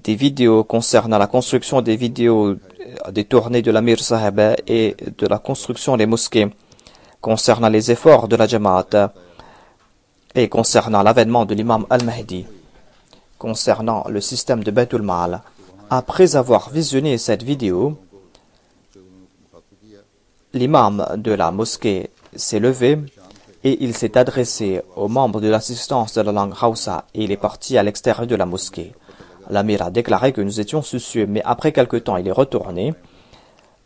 des vidéos concernant la construction des vidéos des tournées de l'Amir Saheb et de la construction des mosquées, concernant les efforts de la Jamaat et concernant l'avènement de l'imam Al-Mahdi, concernant le système de Baytul Mal. Après avoir visionné cette vidéo, l'imam de la mosquée s'est levé et il s'est adressé aux membres de l'assistance de la langue Hausa et il est parti à l'extérieur de la mosquée. L'amir a déclaré que nous étions soucieux, mais après quelque temps, il est retourné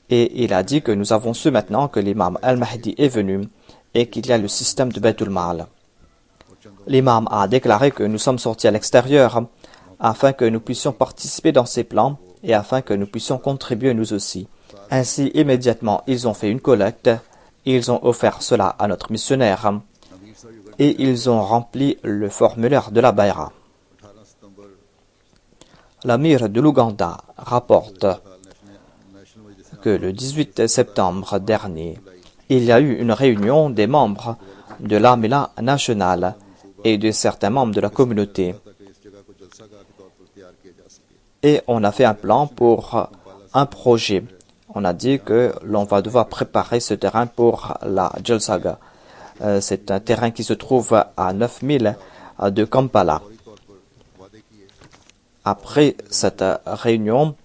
et il a dit que nous avons su maintenant que l'imam Al-Mahdi est venu et qu'il y a le système de Baytul Mal. L'imam a déclaré que nous sommes sortis à l'extérieur afin que nous puissions participer dans ces plans et afin que nous puissions contribuer nous aussi. Ainsi, immédiatement, ils ont fait une collecte, ils ont offert cela à notre missionnaire et ils ont rempli le formulaire de la Bayra. L'amir de l'Ouganda rapporte que le 18 septembre dernier, il y a eu une réunion des membres de l'Amila nationale et de certains membres de la communauté. Et on a fait un plan pour un projet. On a dit que l'on va devoir préparer ce terrain pour la Jalsaga. C'est un terrain qui se trouve à 9000 de Kampala. Après cette réunion,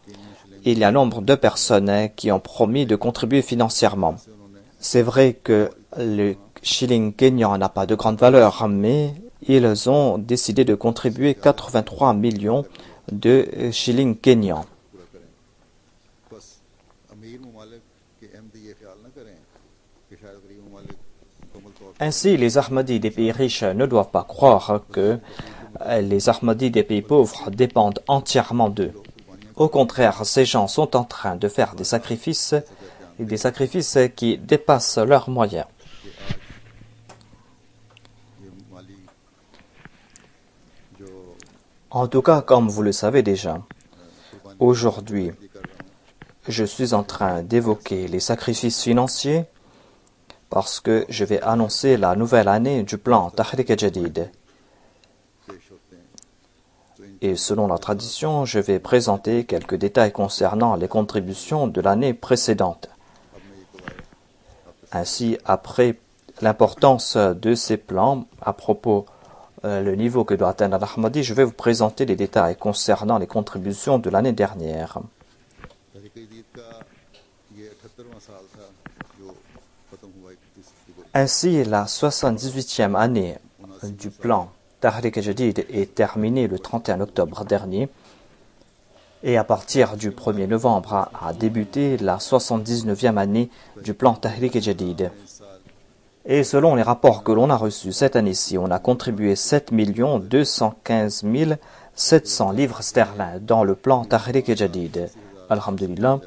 il y a un nombre de personnes qui ont promis de contribuer financièrement. C'est vrai que le shilling kényan n'a pas de grande valeur, mais ils ont décidé de contribuer 83 millions de shillings kenyans. Ainsi, les Ahmadis des pays riches ne doivent pas croire que les Ahmadis des pays pauvres dépendent entièrement d'eux. Au contraire, ces gens sont en train de faire des sacrifices qui dépassent leurs moyens. En tout cas, comme vous le savez déjà, aujourd'hui, je suis en train d'évoquer les sacrifices financiers parce que je vais annoncer la nouvelle année du plan Tahrik Jadid. Et selon la tradition, je vais présenter quelques détails concernant les contributions de l'année précédente. Ainsi, après l'importance de ces plans, à propos le niveau que doit atteindre l'Ahmadi, je vais vous présenter les détails concernant les contributions de l'année dernière. Ainsi, la 78e année du plan Tahrik Jadid est terminée le 31 octobre dernier et à partir du 1er novembre a débuté la 79e année du plan Tahrik Jadid. Et selon les rapports que l'on a reçus cette année-ci, on a contribué 7 215 700 livres sterling dans le plan Tahrik Jadid. Alhamdulillah.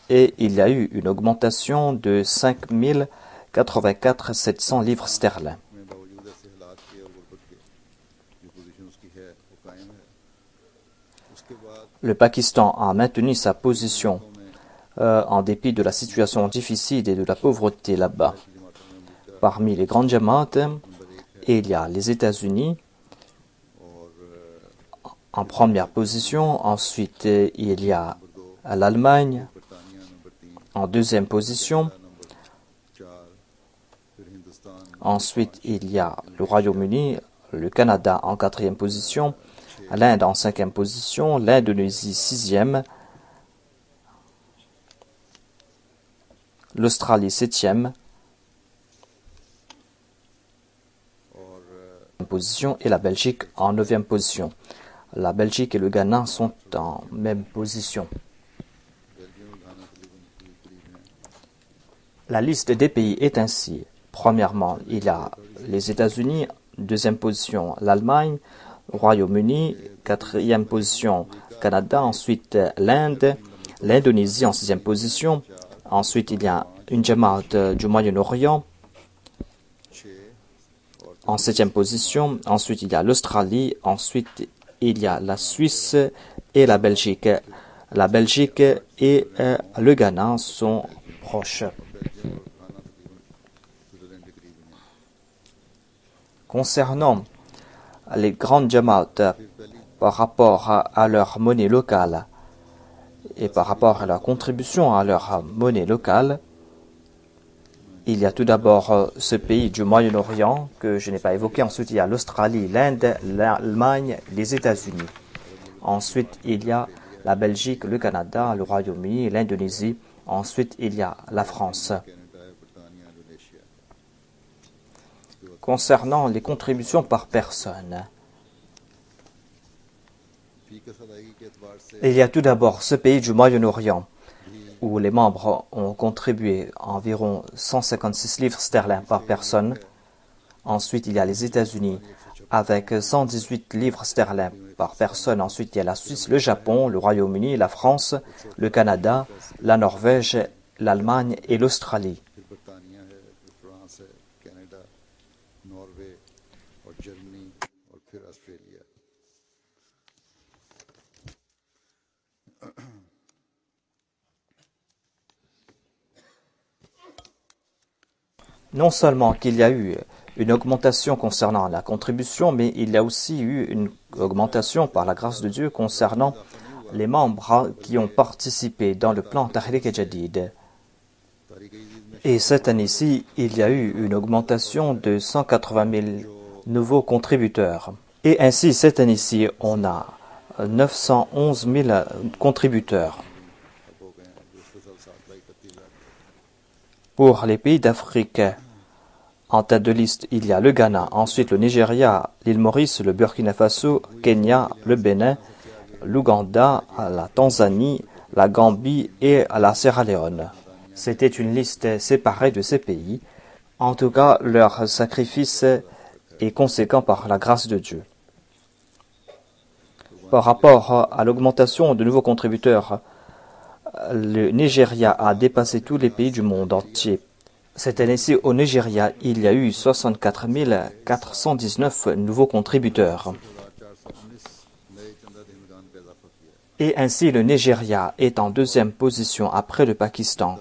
Et il y a eu une augmentation de 5 084 700 livres sterling. Le Pakistan a maintenu sa position en dépit de la situation difficile et de la pauvreté là-bas. Parmi les grandes jamaat, il y a les États-Unis en première position. Ensuite, il y a l'Allemagne en deuxième position. Ensuite, il y a le Royaume-Uni, le Canada en quatrième position, l'Inde en cinquième position, l'Indonésie sixième, l'Australie septième position et la Belgique en neuvième position. La Belgique et le Ghana sont en même position. La liste des pays est ainsi. Premièrement, il y a les États-Unis, deuxième position l'Allemagne, Royaume-Uni, quatrième position Canada, ensuite l'Inde, l'Indonésie en sixième position, ensuite il y a une jamaat du Moyen-Orient en septième position, ensuite il y a l'Australie, ensuite il y a la Suisse et la Belgique. La Belgique et le Ghana sont proches. Concernant les grandes jamaat par rapport à leur monnaie locale et par rapport à la contribution à leur monnaie locale, il y a tout d'abord ce pays du Moyen-Orient que je n'ai pas évoqué. Ensuite, il y a l'Australie, l'Inde, l'Allemagne, les États-Unis. Ensuite, il y a la Belgique, le Canada, le Royaume-Uni, l'Indonésie. Ensuite, il y a la France. Concernant les contributions par personne, il y a tout d'abord ce pays du Moyen-Orient où les membres ont contribué environ 156 livres sterling par personne. Ensuite, il y a les États-Unis avec 118 livres sterling par personne. Ensuite, il y a la Suisse, le Japon, le Royaume-Uni, la France, le Canada, la Norvège, l'Allemagne et l'Australie. फिर बरतानिया है, फिर फ्रांस है, Canada, Norway और जर्मनी और फिर Australia. Non seulement qu'il y a eu une augmentation concernant la contribution, mais il y a aussi eu une augmentation par la grâce de Dieu concernant les membres qui ont participé dans le plan Tahrik Jadid. Et cette année-ci, il y a eu une augmentation de 180 000 nouveaux contributeurs. Et ainsi, cette année-ci, on a 911 000 contributeurs. Pour les pays d'Afrique, en tête de liste, il y a le Ghana, ensuite le Nigeria, l'île Maurice, le Burkina Faso, Kenya, le Bénin, l'Ouganda, la Tanzanie, la Gambie et la Sierra Leone. C'était une liste séparée de ces pays. En tout cas, leur sacrifice est conséquent par la grâce de Dieu. Par rapport à l'augmentation de nouveaux contributeurs, le Nigeria a dépassé tous les pays du monde entier. Cette année-ci, au Nigeria, il y a eu 64 419 nouveaux contributeurs. Et ainsi, le Nigeria est en deuxième position après le Pakistan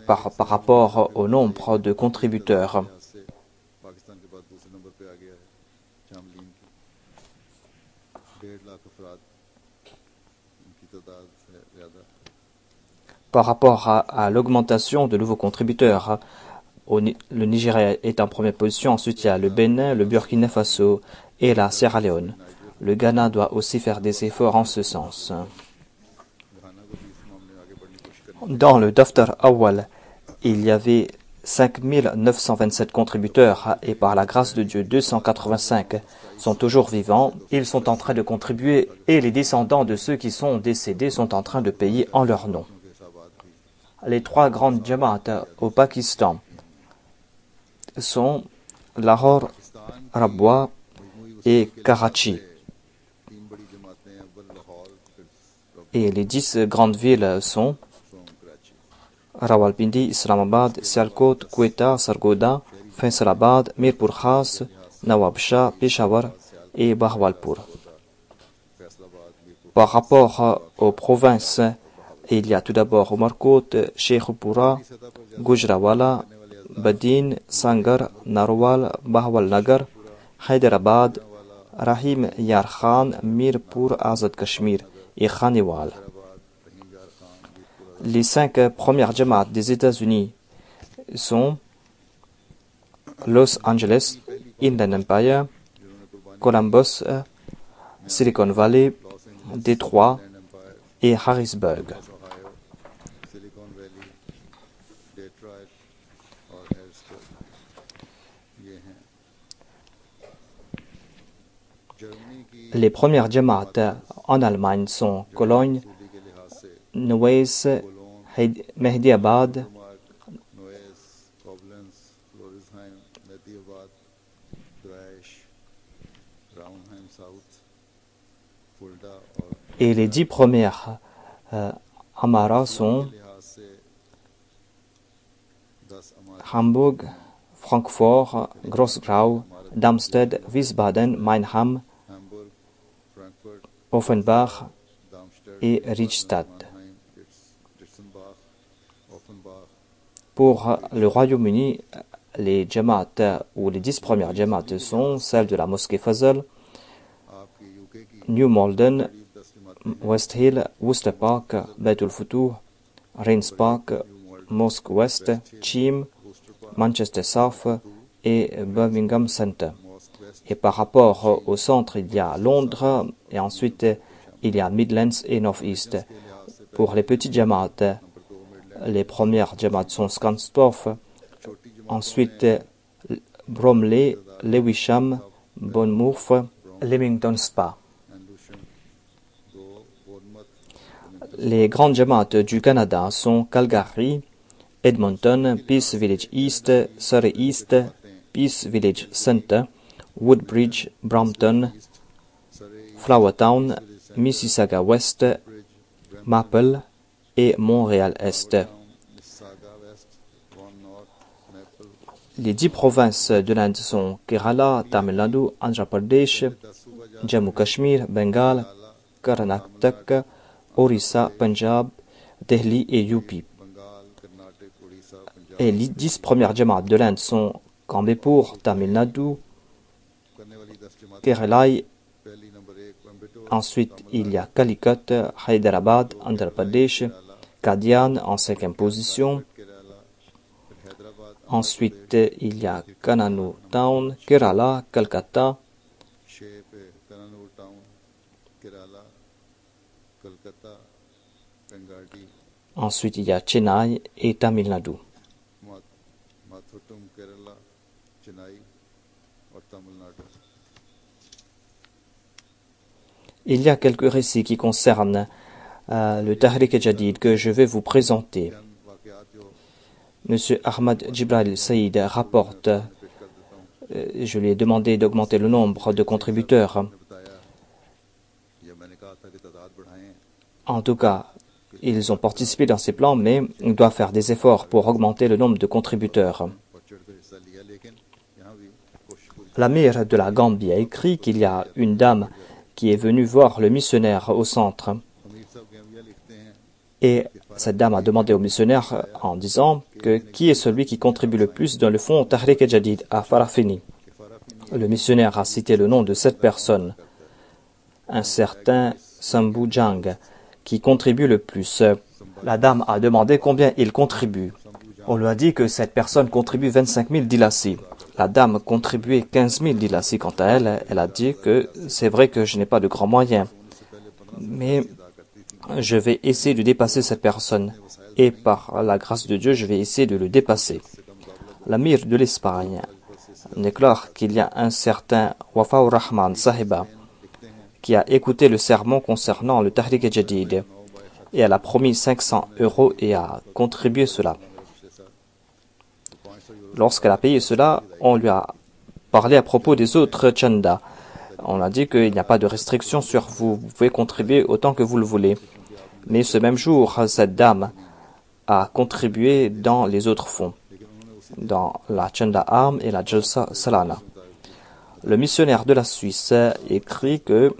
par rapport au nombre de contributeurs. Par rapport à l'augmentation de nouveaux contributeurs, le Nigeria est en première position, ensuite il y a le Bénin, le Burkina Faso et la Sierra Leone. Le Ghana doit aussi faire des efforts en ce sens. Dans le Daftar Awal, il y avait 5 927 contributeurs et par la grâce de Dieu, 285 sont toujours vivants. Ils sont en train de contribuer et les descendants de ceux qui sont décédés sont en train de payer en leur nom. Les trois grandes jamaats au Pakistan sont Lahore, Rabwa et Karachi. Et les 10 grandes villes sont Rawalpindi, Islamabad, Sialkot, Quetta, Sargodha, Faisalabad, Mirpur Khas, Nawab Shah, Peshawar et Bahawalpur. Par rapport aux provinces, il y a tout d'abord Umarkot, Sheikhupura, Gujranwala, Badin, Sangar, Narwal, Bahawalnagar, Hyderabad, Rahim Yar Khan, Mirpur, Azad Kashmir et Khaniwal. Les 5 premières jamaats des États-Unis sont Los Angeles, Inland Empire, Columbus, Silicon Valley, Détroit et Harrisburg. Les premières jamaats en Allemagne sont Cologne, Neuss, Mehdiabad, et les 10 premières Amara sont Hamburg, Francfort, Grossgrau, Darmstadt, Wiesbaden, Meinheim, Offenbach et Riedstadt. Pour le Royaume-Uni, les jamaats ou les 10 premières jamaats sont celles de la mosquée Fazl, New Malden, West Hill, Worcester Park, Baitul Futuh, Rains Park, Mosque West, Cheam, Manchester South et Birmingham Center. Et par rapport au centre, il y a Londres et ensuite il y a Midlands et North East. Pour les petits jamaats, les premières jamaats sont Scanstorf, ensuite Bromley, Lewisham, Bournemouth, Leamington Spa. Les grandes jamaats du Canada sont Calgary, Edmonton, Peace Village East, Surrey East, Peace Village Center. Woodbridge, Brampton, Flowertown, Mississauga West, Maple et Montréal-Est. Les 10 provinces de l'Inde sont Kerala, Tamil Nadu, Andhra Pradesh, Jammu Kashmir, Bengale, Karnataka, Orissa, Punjab, Delhi et UP. Et les 10 premières Jamaat de l'Inde sont Kambepur, Tamil Nadu, Kerala. Ensuite, il y a Calicut, Hyderabad, Andhra Pradesh, Kadian en 5e position. Ensuite, il y a Kannur Town, Kerala, Calcutta. Ensuite, il y a Chennai et Tamil Nadu. Il y a quelques récits qui concernent le Tahrik-e-Jadid que je vais vous présenter. Monsieur Ahmad Jibril Saïd rapporte, je lui ai demandé d'augmenter le nombre de contributeurs. En tout cas, ils ont participé dans ces plans, mais on doit faire des efforts pour augmenter le nombre de contributeurs. L'amir de la Gambie a écrit qu'il y a une dame qui est venue voir le missionnaire au centre. Et cette dame a demandé au missionnaire en disant que qui est celui qui contribue le plus dans le fonds Tahrik-e-Jadid à Farafeni. Le missionnaire a cité le nom de cette personne, un certain Sambu Jang, qui contribue le plus. La dame a demandé combien il contribue. On lui a dit que cette personne contribue 25 000 dilassi. La dame contribuait 15 000 dilassi. Quant à elle, elle a dit que c'est vrai que je n'ai pas de grands moyens, mais je vais essayer de dépasser cette personne. Et par la grâce de Dieu, je vais essayer de le dépasser. L'amir de l'Espagne déclare qu'il y a un certain Wafaur Rahman Sahiba qui a écouté le sermon concernant le Tahrik-e-Jadid et elle a promis 500 € et a contribué cela. Lorsqu'elle a payé cela, on lui a parlé à propos des autres chandas. On a dit qu'il n'y a pas de restriction sur vous, vous pouvez contribuer autant que vous le voulez. Mais ce même jour, cette dame a contribué dans les autres fonds, dans la Chanda Arm et la Jalsa Salana. Le missionnaire de la Suisse écrit que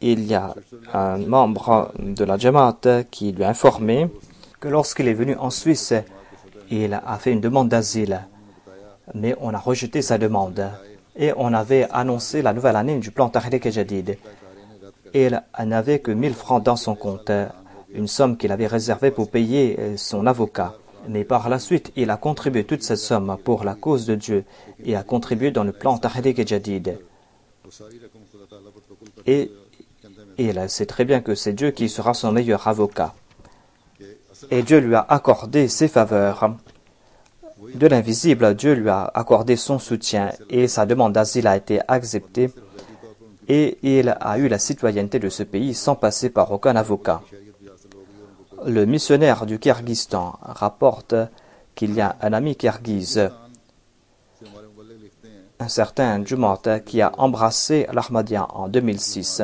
il y a un membre de la Jamaat qui lui a informé que lorsqu'il est venu en Suisse, il a fait une demande d'asile, mais on a rejeté sa demande. Et on avait annoncé la nouvelle année du plan Tahrik-e-Jadid. Et il n'avait que 1000 francs dans son compte, une somme qu'il avait réservée pour payer son avocat. Mais par la suite, il a contribué toute cette somme pour la cause de Dieu et a contribué dans le plan Tahrik-e-Jadid. Et il sait très bien que c'est Dieu qui sera son meilleur avocat. Et Dieu lui a accordé ses faveurs. De l'invisible, Dieu lui a accordé son soutien et sa demande d'asile a été acceptée et il a eu la citoyenneté de ce pays sans passer par aucun avocat. Le missionnaire du Kyrgyzstan rapporte qu'il y a un ami kirghize, un certain Jumat, qui a embrassé l'Ahmadiyya en 2006.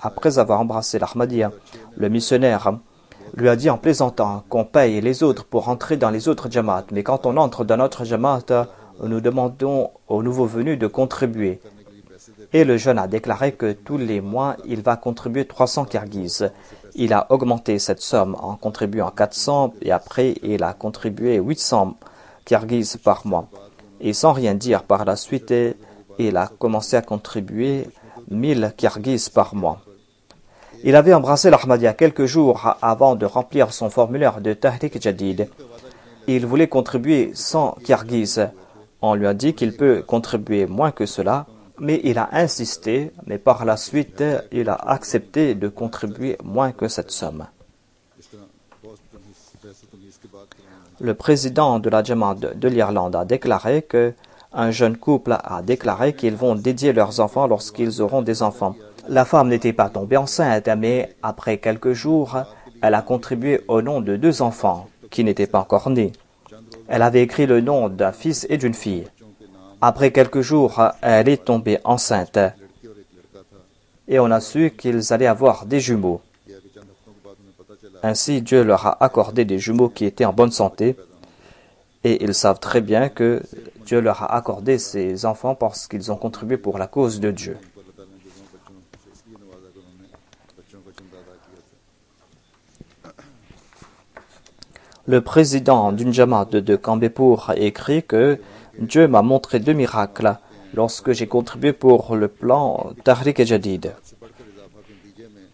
Après avoir embrassé l'Ahmadiyya, le missionnaire lui a dit en plaisantant qu'on paye les autres pour entrer dans les autres Jamaat. Mais quand on entre dans notre Jamaat, nous demandons aux nouveaux venus de contribuer. Et le jeune a déclaré que tous les mois, il va contribuer 300 kirghizes. Il a augmenté cette somme en contribuant 400 et après, il a contribué 800 kirghizes par mois. Et sans rien dire par la suite, il a commencé à contribuer 1000 kirghizes par mois. Il avait embrassé l'Ahmadiyya quelques jours avant de remplir son formulaire de Tahrik-e-Jadid. Il voulait contribuer 100 kirghizes. On lui a dit qu'il peut contribuer moins que cela, mais il a insisté, mais par la suite, il a accepté de contribuer moins que cette somme. Le président de la Jamaat de l'Irlande a déclaré que un jeune couple a déclaré qu'ils vont dédier leurs enfants lorsqu'ils auront des enfants. La femme n'était pas tombée enceinte, mais après quelques jours, elle a contribué au nom de 2 enfants qui n'étaient pas encore nés. Elle avait écrit le nom d'un fils et d'une fille. Après quelques jours, elle est tombée enceinte लड़की और एक लड़का था। et on a su qu'ils allaient avoir des jumeaux. यह कि चंद हफ्तों के बाद उन्हें पता चला Ainsi, Dieu leur a accordé des jumeaux qui étaient en bonne santé et ils savent très bien que Dieu leur a accordé ces enfants parce qu'ils ont contribué pour la cause de Dieu. उनको अल्लाह ताला ने जुड़वा बच्चों से इसलिए नवाजा कि उन्होंने बच्चों को चंदा अदा किया था। Le président d'une Jamaat de Kambepur écrit que Dieu m'a montré 2 miracles lorsque j'ai contribué pour le plan Tahrik Jadid. से बढ़कर इजाफा के नतीजे में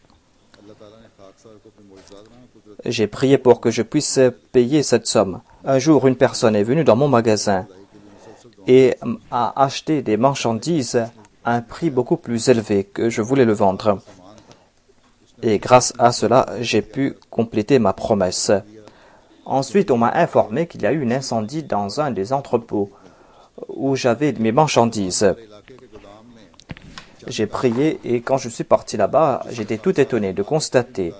अल्लाह ताला ने खाकसार को अपने मौजूदात कुदरत J'ai prié pour que je puisse payer cette somme. Un jour, une personne est venue dans mon magasin et a acheté des marchandises à un prix beaucoup plus élevé que je voulais le vendre. Et grâce à cela, j'ai pu compléter ma promesse. Ensuite, on m'a informé qu'il y a eu un incendie dans un des entrepôts où j'avais mes marchandises. इलाके के गोदाम में J'ai prié et quand je suis parti là-bas, j'étais tout étonné de constater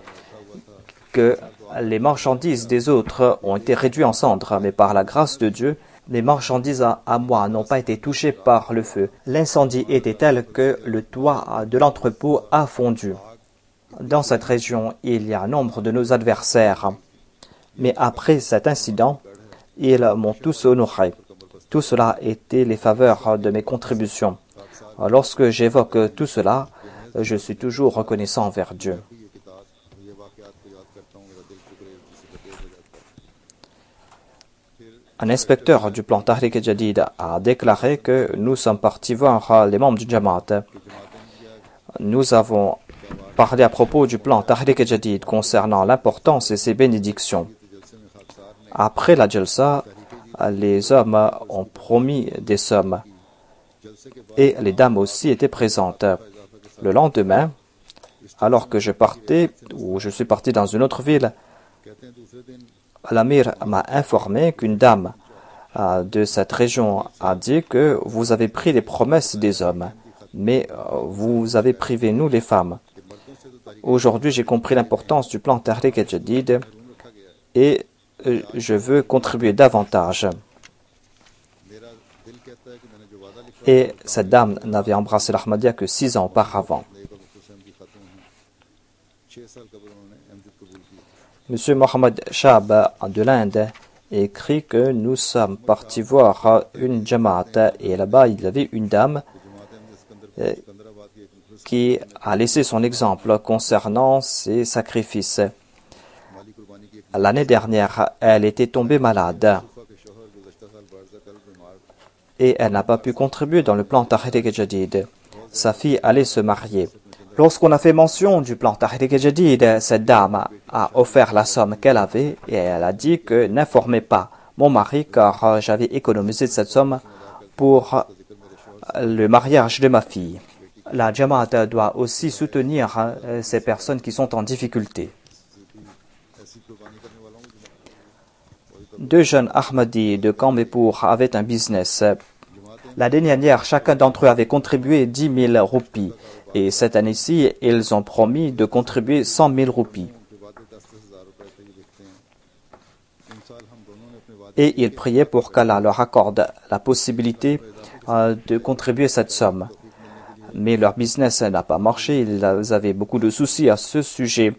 que les marchandises des autres ont été réduites en cendres, mais par la grâce de Dieu, les marchandises à moi n'ont pas été touchées par le feu. L'incendie était tel que le toit de l'entrepôt a fondu. Dans cette région, il y a un nombre de nos adversaires. Mais après cet incident, ils m'ont tous honoré. Tout cela était les faveurs de mes contributions. Lorsque j'évoque tout cela, je suis toujours reconnaissant envers Dieu. ये किताब ये वाकयात को याद करता हूँ मेरा दिल शुक्र से बखेर हो जाता है। Un inspecteur du plan Tahrik Jadid a déclaré que nous sommes partis voir les membres du Jamaat. Nous avons parlé à propos du plan Tahrik Jadid concernant l'importance et ses bénédictions. Après la Jalsa, les hommes ont promis des sommes et les dames aussi étaient présentes. Le lendemain, alors que je partais, ou je suis parti dans une autre ville, कहते हैं दूसरे दिन l'amir m'a informé qu'une dame de cette région a dit que vous avez pris les promesses des hommes, mais vous avez privé nous les femmes. Aujourd'hui, j'ai compris l'importance du plan Tahrik Jadid et je veux contribuer davantage. मेरा दिल कहता है कि मैंने जो वादा लिखा Et cette dame n'avait embrassé l'Ahmadiyya que 6 ans auparavant. एक और मुफ्ती की खातून हैं 6 साल कबल उन्होंने अहमद कबूल की। Monsieur Mohamed Shab de l'Inde écrit que nous sommes partis voir une Jamaat et là-bas il y avait une dame Secunderabad की एक मुखलिस qui a laissé son exemple concernant ses sacrifices. माली कुर्बानी की एक L'année dernière, elle était tombée malade Mustafa के शोहर गुज़श्ता साल बारज़ा कल बीमार et elle n'a pas pu contribuer dans le plan Tahrik Jadid. Sa fille allait se marier. Lorsqu'on a fait mention du plan Tahrik Jadid, cette dame a offert la somme qu'elle avait et elle a dit que n'informez pas mon mari car j'avais économisé cette somme pour le mariage de ma fille. La Jamaat doit aussi soutenir ces personnes qui sont en difficulté. ऐसी कुर्बानी करने वालों को 2 jeunes Ahmadis de Kambepur avaient un business. L'année dernière, chacun d'entre eux avait contribué 10 000 roupies. Et cette année-ci, ils ont promis de contribuer 100 000 roupies. उनके वादे 10-10 हज़ार रुपए थे ये देखते हैं। इन साल हम दोनों ने अपने वादे Et ils priaient pour qu'Allah leur accorde la possibilité de contribuer cette somme. Mais leur business n'a pas marché, ils avaient beaucoup de soucis à ce sujet.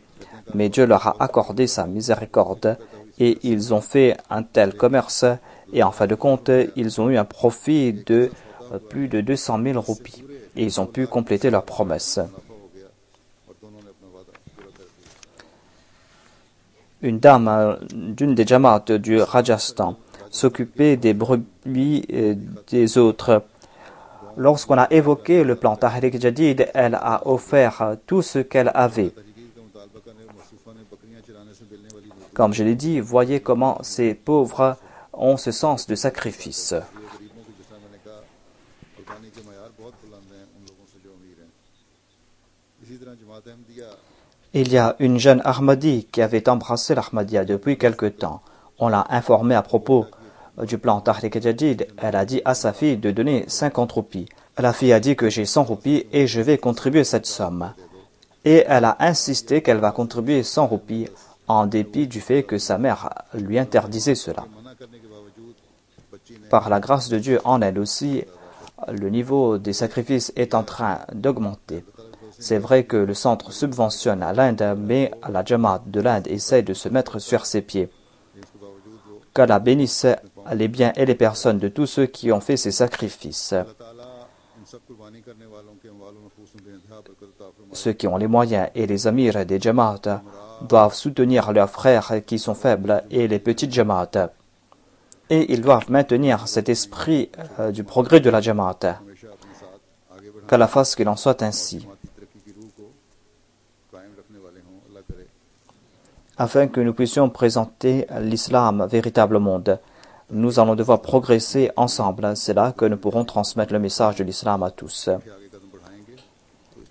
Mais Dieu leur a accordé sa miséricorde et ils ont fait un tel commerce et en fin de compte, ils ont eu un profit de plus de 200 000 roupies et ils ont pu compléter leur promesse. हो गया और दोनों ने अपना वादा पूरा कर दिया। Une dame d'une des Jamaat du Rajasthan s'occupait des brebis des autres. Lorsqu'on a évoqué le plan Tahrik Jadid, elle a offert tout ce qu'elle avait. तहरीर का मुतालबा करने और मसूफा ने बकरियां चराने से मिलने वाली नौकरी Comme je l'ai dit, voyez comment ces pauvres ont ce sens de sacrifice. ये गरीबों की जिस तरह मैंने कहा कुर्बानी के मयार बहुत बुलंद हैं उन लोगों से जो अमीर हैं। इसी तरह जमात Ahmadiyya Il y a une jeune Ahmadi qui avait embrassé l'Ahmadiyya depuis quelque temps. On l'a informée à propos du plan Tahrik Jadid. Elle a dit à sa fille de donner 50 roupies. La fille a dit que j'ai 100 roupies et je vais contribuer cette somme. Et elle a insisté qu'elle va contribuer 100 roupies en dépit du fait que sa mère lui interdisait cela. मना करने के बावजूद बच्ची ने Par la grâce de Dieu, en elle aussi, le niveau des sacrifices est en train d'augmenter. C'est vrai que le centre subventionne à l'Inde, mais la Jamaat de l'Inde essaie de se mettre sur ses pieds. Qu'Allah bénisse les biens et les personnes de tous ceux qui ont fait ces sacrifices. Ceux qui ont les moyens et les amirs des Jamaat doivent soutenir leurs frères qui sont faibles et les petites Jamaat. Et ils doivent maintenir cet esprit du progrès de la Jamaat. Qu'Allah fasse qu'il en soit ainsi. Afin que nous puissions présenter l'islam véritable au monde, nous allons devoir progresser ensemble. C'est là que nous pourrons transmettre le message de l'islam à tous.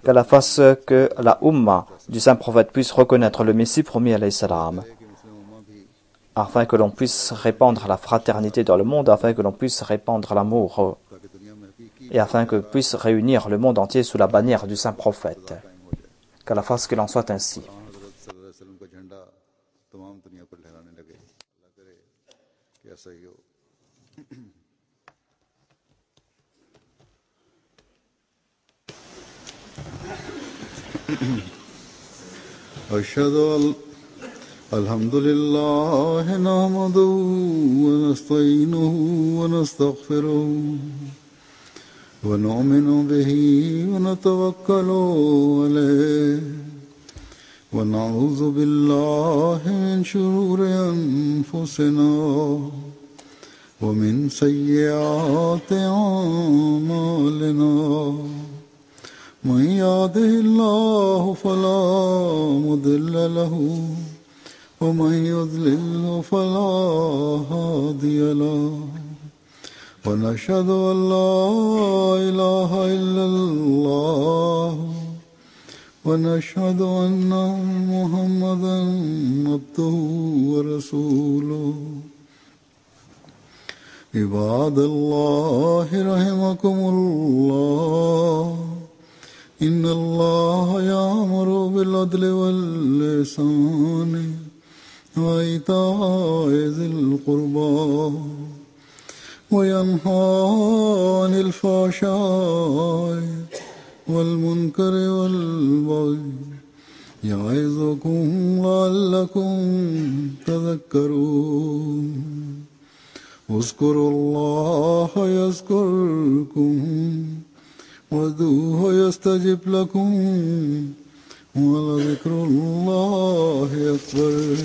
Qu'Allah fasse que la Ummah du saint prophète puisse reconnaître le Messie promis alayhi salam, afin que l'on puisse répandre la fraternité dans le monde, afin que l'on puisse répandre l'amour, et afin que puisse réunir le monde entier sous la bannière du saint prophète. Qu'Allah fasse qu'il en soit ainsi. أشهد أن الحمد لله نحمده ونستعينه ونستغفره ونؤمن به ونتوكل عليه ونعوذ بالله من شرور أنفسنا ومن سيئات أعمالنا من يهده الله فلا مضل له ومن يضلل فلا هادي له ونشهد أن لا إله إلا الله ونشهد أن محمدا عبده ورسوله عباد الله رحمكم الله إن الله يأمر بالعدل والإحسان وإيتاء ذي القربى وينهى عن الفحشاء والمنكر والبغي يعظكم لعلكم تذكرون اذكروا الله يذكركم وادعوه يستجب لكم ولذكر الله أكبر